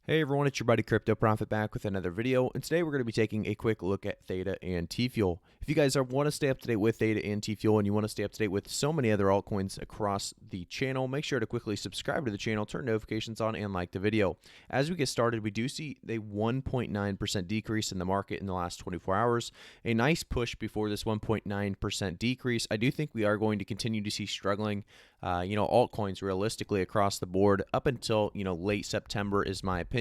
Hey everyone, it's your buddy Crypto Profit back with another video, and today we're going to be taking a quick look at THETA and TFuel. If you guys want to stay up to date with THETA and TFuel and you want to stay up to date with so many other altcoins across the channel, make sure to quickly subscribe to the channel, turn notifications on, and like the video. As we get started, we do see a 1.9% decrease in the market in the last 24 hours. A nice push before this 1.9% decrease. I do think we are going to continue to see struggling altcoins realistically across the board up until, late September is my opinion.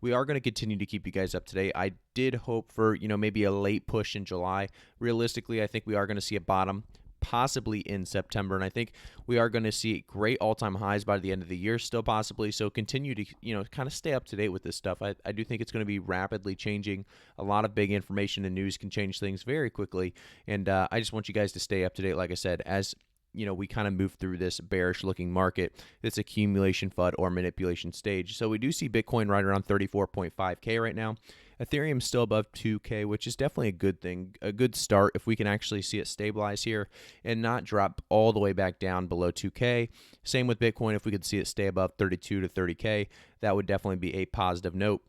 We are going to continue to keep you guys up to date. I did hope for, maybe a late push in July. Realistically, I think we are going to see a bottom possibly in September, and I think we are going to see great all-time highs by the end of the year still possibly. So continue to kind of stay up to date with this stuff. I do think it's going to be rapidly changing. A lot of big information and news can change things very quickly, and I just want you guys to stay up to date, like I said, as we kind of move through this bearish looking market, this accumulation FUD or manipulation stage. So we do see Bitcoin right around 34.5K right now. Ethereum still above 2K, which is definitely a good thing, a good start if we can actually see it stabilize here and not drop all the way back down below 2K. Same with Bitcoin, if we could see it stay above 32 to 30K, that would definitely be a positive note.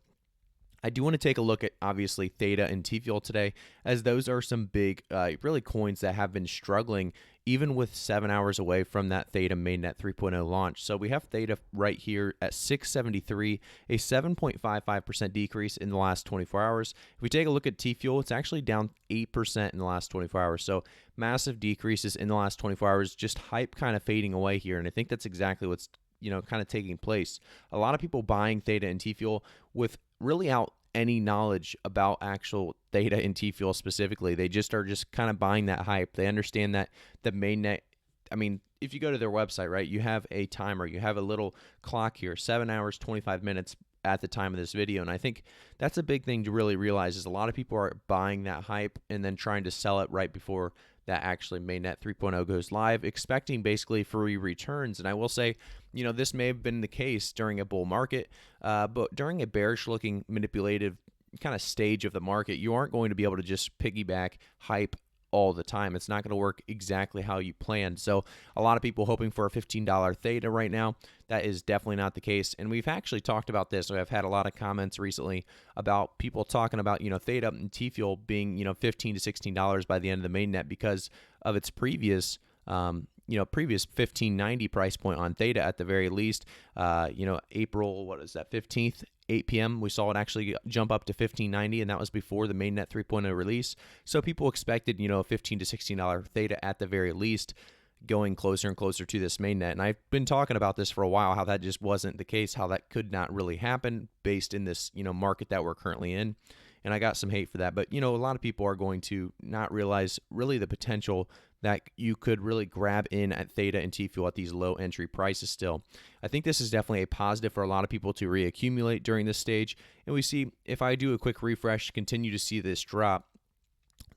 I do want to take a look at, obviously, THETA and TFuel today, as those are some big, really coins that have been struggling even with 7 hours away from that THETA mainnet 3.0 launch. So we have THETA right here at 673, a 7.55% decrease in the last 24 hours. If we take a look at TFuel, it's actually down 8% in the last 24 hours. So massive decreases in the last 24 hours, just hype kind of fading away here. And I think that's exactly what's kind of taking place. A lot of people buying THETA and TFuel with really out any knowledge about actual THETA and TFuel specifically. They just are just kind of buying that hype. They understand that the mainnet, I mean, if you go to their website, right, you have a timer, you have a little clock here, 7 hours, 25 minutes at the time of this video. And I think that's a big thing to really realize is a lot of people are buying that hype and then trying to sell it right before that actually mainnet 3.0 goes live, expecting basically free returns. And I will say, this may have been the case during a bull market, but during a bearish looking manipulative kind of stage of the market, you aren't going to be able to just piggyback hype all the time. It's not going to work exactly how you planned. So a lot of people hoping for a $15 THETA right now. That is definitely not the case. And we've actually talked about this. I've had a lot of comments recently about people talking about, THETA and TFuel being, $15 to $16 by the end of the mainnet because of its previous previous 1590 price point on THETA at the very least. April, 15th, 8 p.m. we saw it actually jump up to 1590, and that was before the mainnet 3.0 release. So people expected, a $15 to $16 THETA at the very least, going closer and closer to this mainnet. And I've been talking about this for a while, how that just wasn't the case, how that could not really happen based in this, market that we're currently in. And I got some hate for that. But, a lot of people are going to not realize really the potential that you could really grab in at THETA and TFuel at these low entry prices still. I think this is definitely a positive for a lot of people to reaccumulate during this stage. And we see, if I do a quick refresh, continue to see this drop.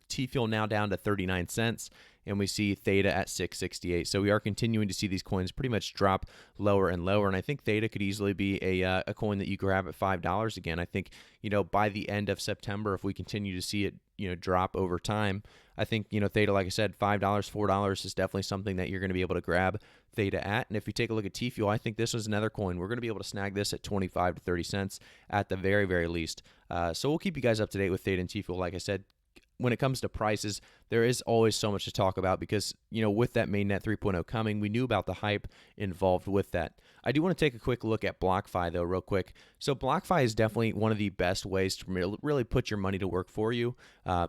TFuel now down to 39 cents. And we see THETA at 668. So we are continuing to see these coins pretty much drop lower and lower. And I think THETA could easily be a coin that you grab at $5 again. I think, by the end of September, if we continue to see it, drop over time, I think, THETA, like I said, $5, $4 is definitely something that you're going to be able to grab THETA at. And if you take a look at TFuel, I think this was another coin. We're going to be able to snag this at 25 to 30 cents at the very, very least. So we'll keep you guys up to date with THETA and TFuel, like I said. When it comes to prices, there is always so much to talk about because, with that mainnet 3.0 coming, we knew about the hype involved with that. I do want to take a quick look at BlockFi, though, real quick. So BlockFi is definitely one of the best ways to really put your money to work for you.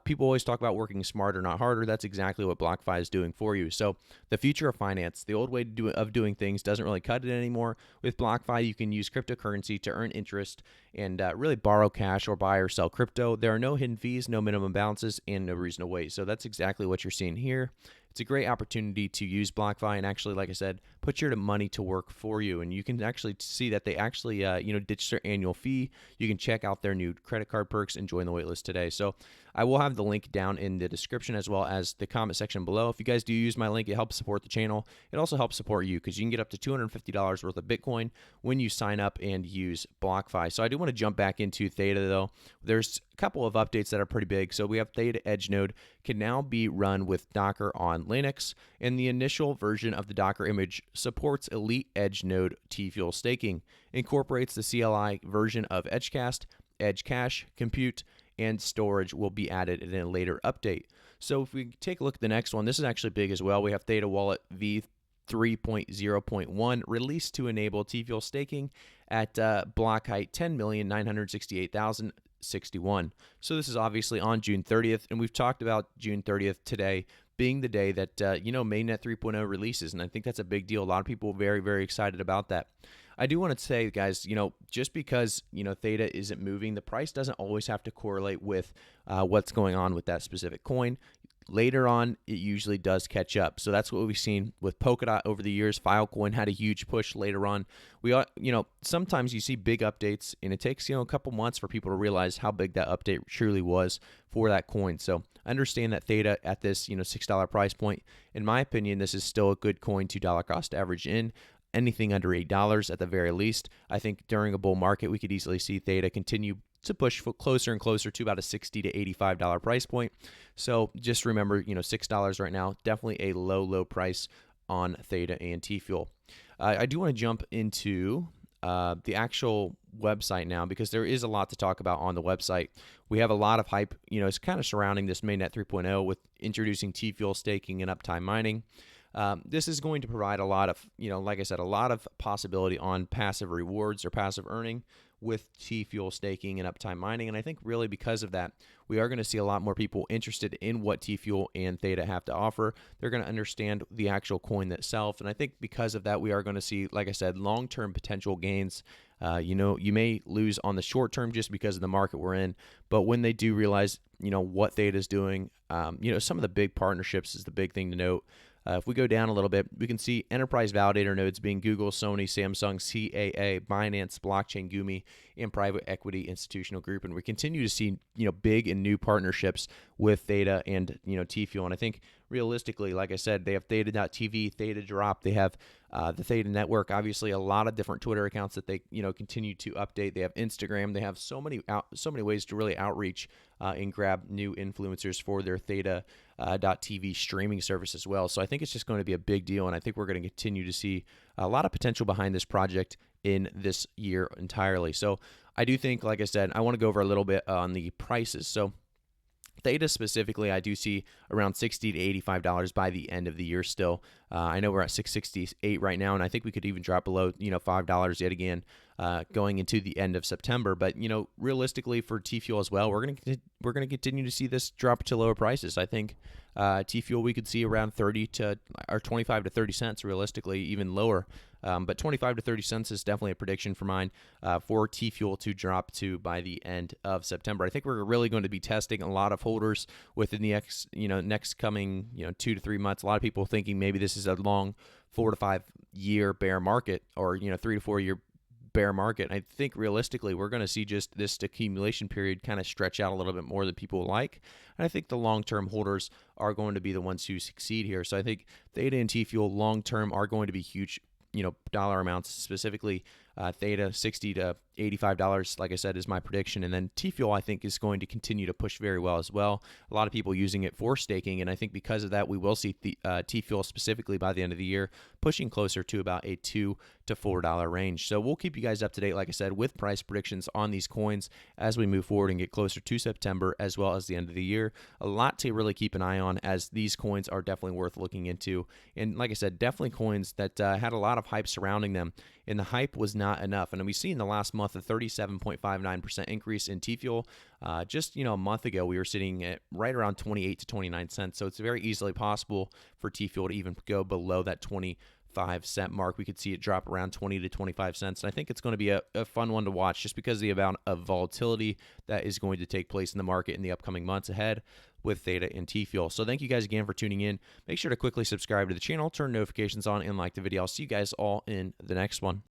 People always talk about working smarter, not harder. That's exactly what BlockFi is doing for you. So the future of finance, the old way of doing things doesn't really cut it anymore. With BlockFi, you can use cryptocurrency to earn interest and really borrow cash or buy or sell crypto. There are no hidden fees, no minimum balances, and no reason to wait. So that's exactly what you're seeing here. It's a great opportunity to use BlockFi and actually, like I said, put your money to work for you. And you can actually see that they actually, ditched their annual fee. You can check out their new credit card perks and join the waitlist today. So I will have the link down in the description as well as the comment section below. If you guys do use my link, it helps support the channel. It also helps support you because you can get up to $250 worth of Bitcoin when you sign up and use BlockFi. So I do want to jump back into THETA, though. There's a couple of updates that are pretty big. So we have THETA Edge node can now be run with Docker on Linux, and the initial version of the Docker image supports Elite Edge node TFuel staking, incorporates the CLI version of Edgecast, Edge Cache, compute, and storage will be added in a later update. So if we take a look at the next one, this is actually big as well. We have THETA Wallet v3.0.1 released to enable TFuel staking at block height 10,968,061. So this is obviously on June 30th, and we've talked about June 30th today being the day that mainnet 3.0 releases, and I think that's a big deal. A lot of people are very, very excited about that. I do want to say, guys, just because THETA isn't moving, the price doesn't always have to correlate with what's going on with that specific coin. Later on, it usually does catch up. So that's what we've seen with Polkadot over the years. Filecoin had a huge push later on. Sometimes you see big updates, and it takes a couple months for people to realize how big that update truly was for that coin. So understand that THETA at this $6 price point. In my opinion, this is still a good coin, $2 cost average in. Anything under $8 at the very least. I think during a bull market, we could easily see THETA continue to push closer and closer to about a $60 to $85 price point. So just remember, $6 right now, definitely a low price on THETA and TFuel. I do want to jump into the actual website now, because there is a lot to talk about on the website. We have a lot of hype, it's kind of surrounding this mainnet 3.0 with introducing TFuel staking and uptime mining. This is going to provide a lot of, like I said, a lot of possibility on passive rewards or passive earning with TFuel staking and uptime mining. And I think really because of that, we are going to see a lot more people interested in what TFuel and THETA have to offer. They're going to understand the actual coin itself. And I think because of that, we are going to see, like I said, long-term potential gains. You may lose on the short term just because of the market we're in, but when they do realize, what THETA is doing, some of the big partnerships is the big thing to note. If we go down a little bit, we can see enterprise validator nodes being Google, Sony, Samsung, CAA, Binance, Blockchain, Gumi, and private equity institutional group. And we continue to see, big and new partnerships with THETA and, TFuel. And I think realistically, like I said, they have THETA.tv, THETA Drop. They have the THETA Network, obviously a lot of different Twitter accounts that they, continue to update. They have Instagram. They have so many ways to really outreach and grab new influencers for their THETA.tv streaming service as well. So I think it's just going to be a big deal, and I think we're going to continue to see a lot of potential behind this project in this year entirely. So I do think, like I said, I want to go over a little bit on the prices. So THETA specifically, I do see around $60 to $85 by the end of the year still. I know we're at $668 right now, and I think we could even drop below $5 yet again going into the end of September. But realistically for TFuel as well, we're gonna continue to see this drop to lower prices. I think TFuel we could see around 25 to 30 cents realistically, even lower. But 25 to 30 cents is definitely a prediction for mine for TFuel to drop to by the end of September. I think we're really going to be testing a lot of holders within the next coming 2 to 3 months. A lot of people thinking maybe this is a long 4 to 5 year bear market, or 3 to 4 year bear market. I think realistically we're going to see just this accumulation period kind of stretch out a little bit more than people like. And I think the long-term holders are going to be the ones who succeed here. So I think THETA and TFuel long-term are going to be huge dollar amounts. Specifically THETA $60 to $85, like I said, is my prediction. And then TFuel I think is going to continue to push very well as well. A lot of people using it for staking, and I think because of that we will see TFuel specifically by the end of the year pushing closer to about a $2 to $4 range. So we'll keep you guys up to date, like I said, with price predictions on these coins as we move forward and get closer to September as well as the end of the year. A lot to really keep an eye on, as these coins are definitely worth looking into. And like I said, definitely coins that had a lot of hype surrounding them, and the hype was not enough. And we see in the last month a 37.59% increase in TFuel. Just a month ago we were sitting at right around 28 to 29 cents. So it's very easily possible for TFuel to even go below that 25-cent mark. We could see it drop around 20 to 25 cents. And I think it's going to be a fun one to watch, just because of the amount of volatility that is going to take place in the market in the upcoming months ahead with THETA and TFuel. So thank you guys again for tuning in. Make sure to quickly subscribe to the channel, turn notifications on, and like the video. I'll see you guys all in the next one.